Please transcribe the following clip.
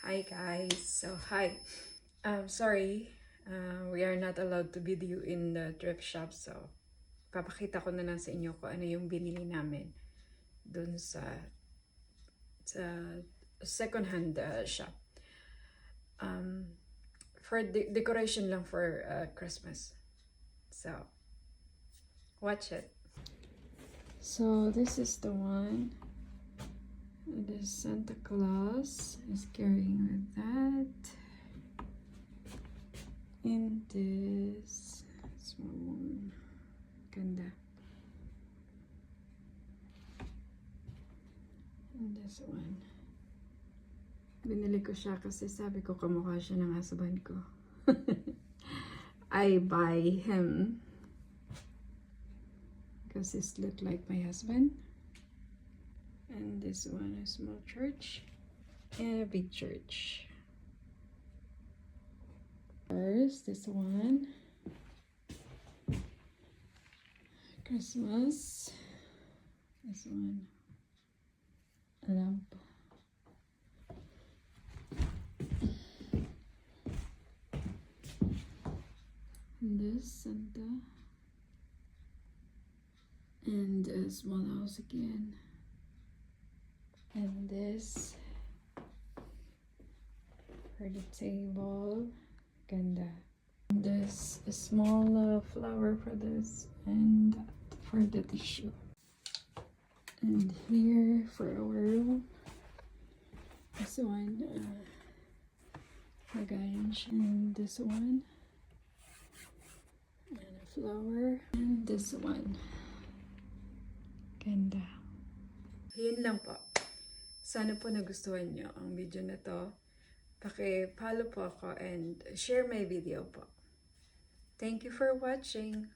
Hi guys. Hi. Sorry. We are not allowed to video in the thrift shop. So, papakita ko na lang sa inyo kung ano yung binili namin dun sa second-hand shop. For decoration lang for Christmas. So, watch it. So, this is the one. The Santa Claus is carrying with that. And this small one. Ganda. And this one. Binili ko siya kasi sabi ko kamukha siya ng husband ko. I buy him because he look like my husband. And this one is small church and a big church. First, this one. Christmas. This one. A lamp. And this Santa. And a small house again. And this for the table. Ganda. And this a small flower for this and for the tissue. And here for our room. This one, lagayan. And this one. And a flower. And this one. Ganda. Yun lang po. Sana po nagustuhan nyo ang video na to. Paki-follow po ako and share my video po. Thank you for watching.